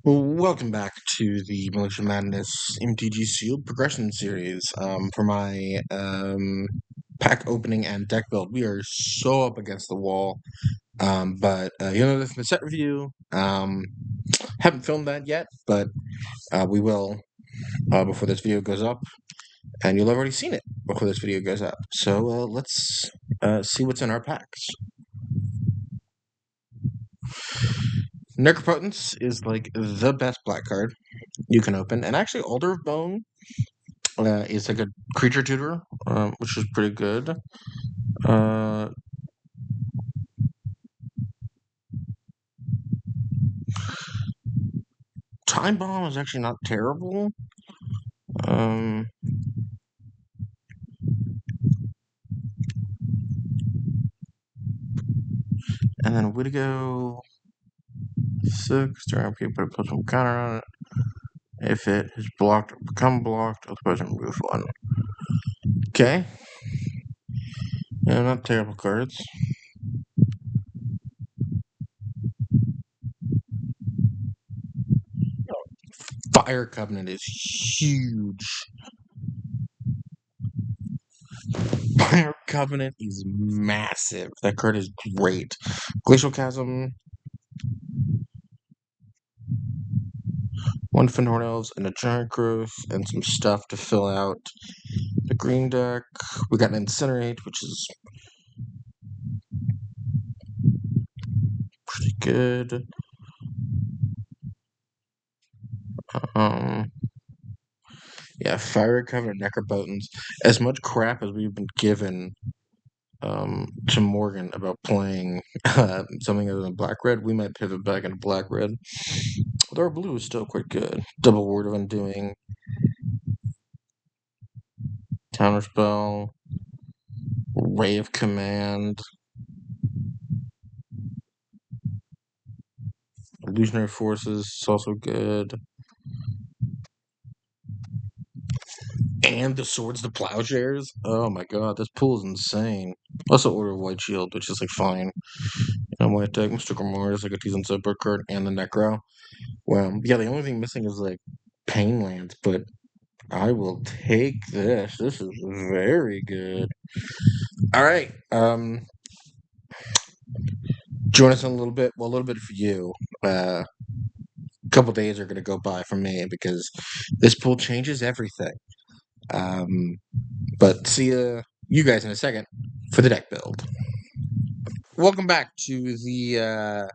Welcome back to the Militia Madness MTG Sealed Progression Series. For my pack opening and deck build, we are so up against the wall. But this is the set review. Haven't filmed that yet, but we will before this video goes up, and you'll have already seen it before this video goes up. So let's see what's in our packs. Necropotence is like the best black card you can open, and actually Altar of Bone is like a creature tutor, which is pretty good. Uh, Time Bomb is actually not terrible. Um, and then Widigo 6. Okay, put a plus one counter on it. If it is blocked or become blocked, otherwise remove one. Okay. Yeah, not terrible cards. Fire Covenant is huge. Fire Covenant is massive. That card is great. Glacial Chasm, one Fyndhorn Elves, and a Giant Growth, and some stuff to fill out the green deck. We got an Incinerate, which is pretty good. Yeah, Fire Covenant Necropotence. As much crap as we've been given to Morgan about playing something other than black red, we might pivot back into black red. Although our blue is still quite good. Double Word of Undoing, Counterspell, Ray of Command, Illusionary Forces is also good. And the Swords to Plowshares. Oh my god, this pool is insane. Also Order of White Shield, which is like fine. And white deck, Mr. Grimoire, like a decent sideboard card, and the Necro. Well, yeah, the only thing missing is like Painlands, but I will take this. This is very good. All right. Join us in a little bit. Well, a little bit for you. A couple days are going to go by for me because this pool changes everything. But see you guys in a second for the deck build. Welcome back to the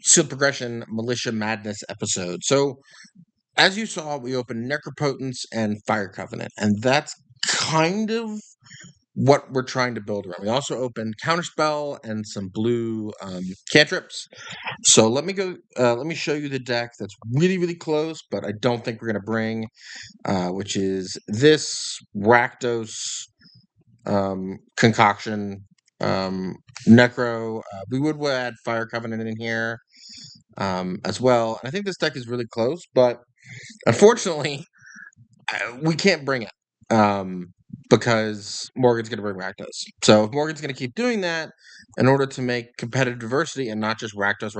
Sealed Progression Militia Madness episode. So, as you saw, we opened Necropotence and Fire Covenant, and that's kind of what we're trying to build around. We also opened Counterspell and some blue cantrips. So let me go. Let me show you the deck that's really, really close, but I don't think we're going to bring, which is this Rakdos concoction. Necro. We would add Fire Covenant in here as well. And I think this deck is really close, but unfortunately, we can't bring it because Morgan's going to bring Rakdos. So if Morgan's going to keep doing that in order to make competitive diversity and not just Rakdos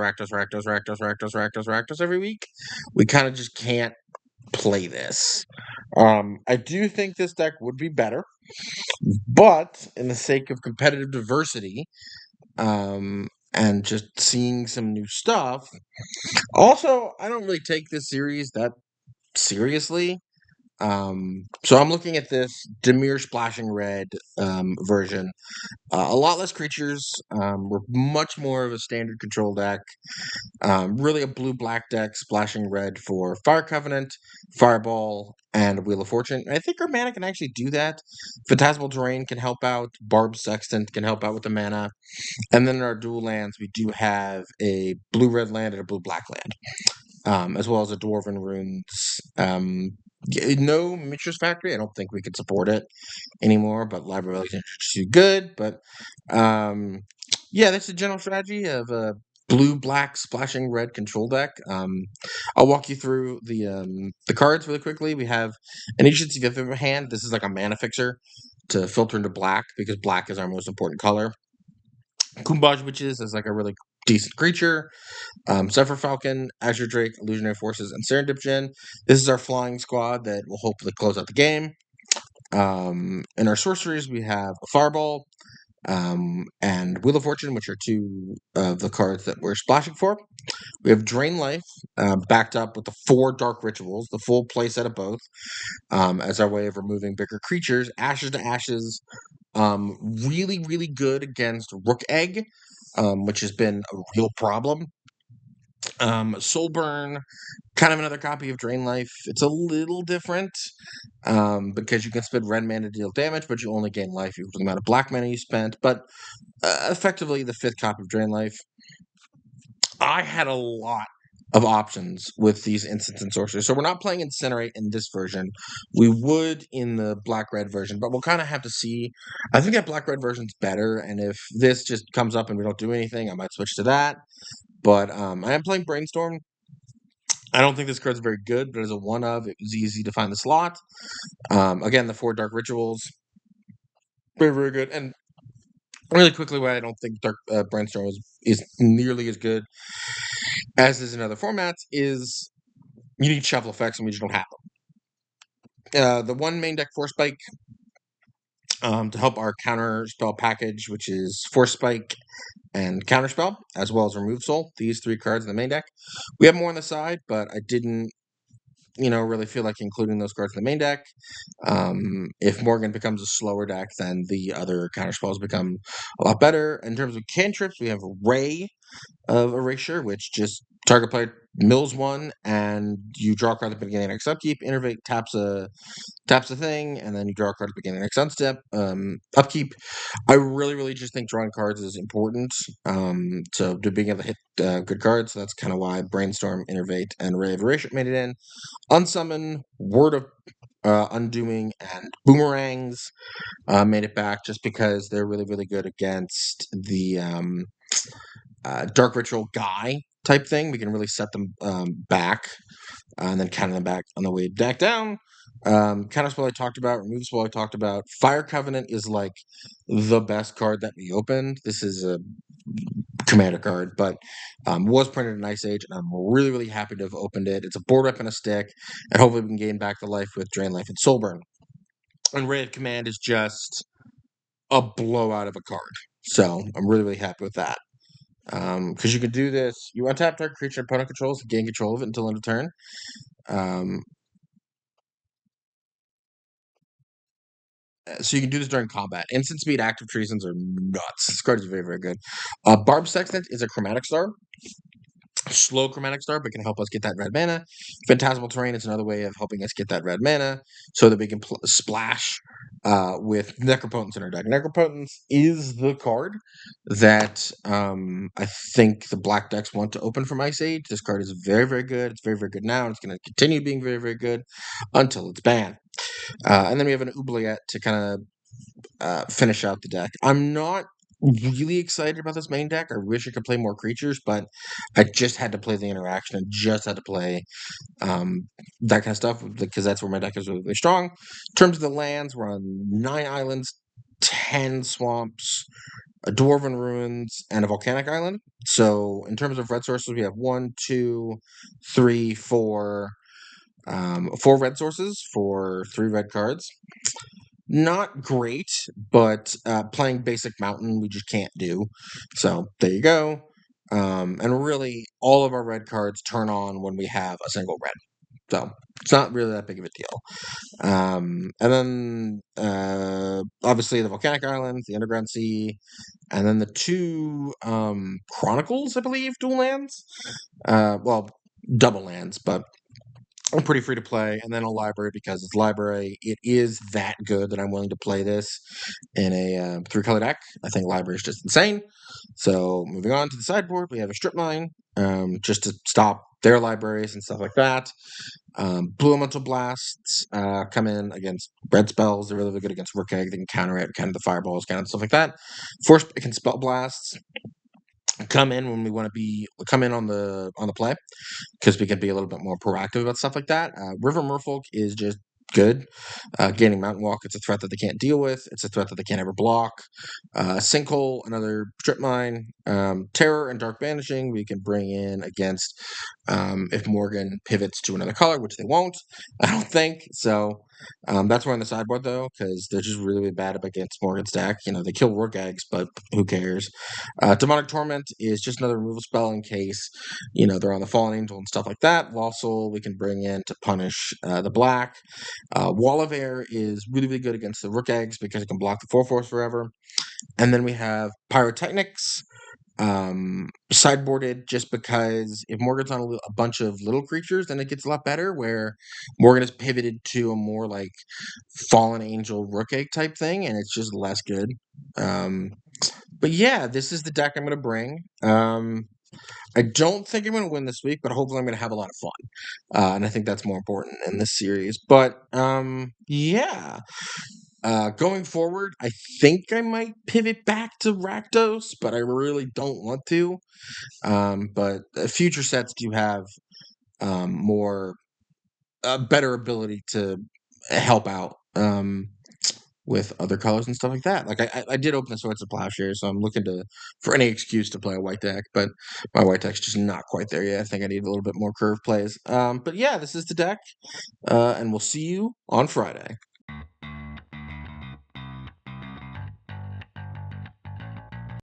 every week, we kind of just can't play this. I do think this deck would be better, but in the sake of competitive diversity and just seeing some new stuff, also, I don't really take this series that seriously. So I'm looking at this Dimir Splashing Red version. A lot less creatures. We're much more of a standard control deck. Really a blue-black deck, Splashing Red for Fire Covenant, Fireball, and Wheel of Fortune. And I think our mana can actually do that. Phantasmal Terrain can help out. Barb Sextant can help out with the mana. And then in our dual lands, we do have a blue-red land and a blue-black land, as well as a Dwarven Runes. No Mitcher's Factory. I don't think we could support it anymore, but Library of Alexandria is too good. But yeah, that's the general strategy of a blue-black splashing red control deck. I'll walk you through the cards really quickly. We have an Ancient Sea of hand. This is like a mana fixer to filter into black because black is our most important color. Kumbaj Witches is like a really decent creature. Zephyr Falcon, Azure Drake, Illusionary Forces, and Serendipgen. This is our flying squad that will hopefully close out the game. In our sorceries, we have a Fireball and Wheel of Fortune, which are two of the cards that we're splashing for. We have Drain Life, backed up with the 4 Dark Rituals, the full playset of both, as our way of removing bigger creatures. Ashes to Ashes, really, really good against Rook Egg, which has been a real problem. Soulburn, kind of another copy of Drain Life. It's a little different because you can spend red mana to deal damage, but you only gain life equal to the amount of black mana you spent. But effectively, the 5th copy of Drain Life. I had a lot of options with these instants and sorceries. So we're not playing Incinerate in this version. We would in the black-red version, but we'll kind of have to see. I think that black-red version's better, and if this just comes up and we don't do anything, I might switch to that. But I am playing Brainstorm. I don't think this card's very good, but as a one of, it was easy to find the slot. Again, the 4 Dark Rituals, very, very good. And really quickly, why I don't think Dark Brainstorm is nearly as good as is in other formats is you need shuffle effects, and we just don't have them. The one main deck Force Spike to help our counter spell package, which is Force Spike and Counterspell, as well as Remove Soul. These 3 cards in the main deck. We have more on the side, but I didn't really feel like including those cards in the main deck. If Morgan becomes a slower deck, then the other counterspells become a lot better. In terms of cantrips, we have Ray of Erasure, which just target player mills 1, and you draw a card at the beginning of next upkeep. Innervate taps a thing, and then you draw a card at the beginning of next upkeep. I really, really just think drawing cards is important. So to being able to hit good cards, so that's kind of why Brainstorm, Innervate, and Ray of Erasure made it in. Unsummon, Word of Undoing, and Boomerangs made it back just because they're really, really good against the Dark Ritual guy type thing. We can really set them back and then counter them back on the way back down. Counterspell I talked about, Remove Spell I talked about. Fire Covenant is like the best card that we opened. This is a commander card, but was printed in Ice Age, and I'm really, really happy to have opened it. It's a board weapon, a stick, and hopefully we can gain back the life with Drain Life and Soulburn. And Ray of Command is just a blowout of a card. So I'm really, really happy with that. Because you can do this, you untap target creature opponent controls and gain control of it until end of turn. So you can do this during combat. Instant speed active treasons are nuts. This card is very, very good. Barb Sextant is a Chromatic Star. Slow Chromatic Star, but can help us get that red mana. Phantasmal Terrain is another way of helping us get that red mana so that we can splash with Necropotence in our deck. Necropotence is the card that I think the black decks want to open from Ice Age. This card is very, very good. It's very, very good now, and it's going to continue being very, very good until it's banned. And then we have an Oubliette to kind of finish out the deck. I'm not really excited about this main deck. I wish I could play more creatures, but I just had to play the interaction and just had to play that kind of stuff because that's where my deck is really, really strong. In terms of the lands, we're on 9 islands, 10 swamps, a Dwarven Ruins, and a Volcanic Island. So in terms of red sources, we have 1, 2, 3, 4, 4 red sources for 3 red cards. Not great, but playing basic mountain we just can't do. So there you go. And really, all of our red cards turn on when we have a single red. So it's not really that big of a deal. And then obviously the Volcanic Islands, the Underground Sea, and then the 2 Chronicles, I believe, dual lands. Well, double lands, but I'm pretty free to play, and then a library because it's library. It is that good that I'm willing to play this in a 3-color deck. I think library is just insane. So moving on to the sideboard, we have a strip mine just to stop their libraries and stuff like that. Blue Elemental Blasts come in against red spells. They're really, really good against Rook Egg. They can counter it, kind of the fireballs, kind of stuff like that. Force can spell blasts come in when we want to come in on the play because we can be a little bit more proactive about stuff like that. River Merfolk is just good. Gaining Mountain Walk, it's a threat that they can't deal with. It's a threat that they can't ever block. Sinkhole, another Strip Mine. Terror and Dark Banishing, we can bring in against if Morgan pivots to another color, which they won't, I don't think. So that's why on the sideboard, though, because they're just really, really bad up against Morgan's deck. They kill Rook Eggs, but who cares? Demonic Torment is just another removal spell in case, they're on the Fallen Angel and stuff like that. Lawful, we can bring in to punish the black. Wall of Air is really, really good against the Rook Eggs because it can block the 4/4 forever. And then we have Pyrotechnics, sideboarded just because if Morgan's on a bunch of little creatures, then it gets a lot better. Where Morgan is pivoted to a more like Fallen Angel Rook Egg type thing, and it's just less good. But yeah, this is the deck I'm going to bring. I don't think I'm going to win this week, but hopefully I'm going to have a lot of fun. And I think that's more important in this series. But yeah. Going forward, I think I might pivot back to Rakdos, but I really don't want to. But future sets do have more better ability to help out with other colors and stuff like that. Like I did open the Swords of Plowshare, so I'm looking for any excuse to play a white deck, but my white deck's just not quite there yet. I think I need a little bit more curve plays. But yeah, this is the deck, and we'll see you on Friday.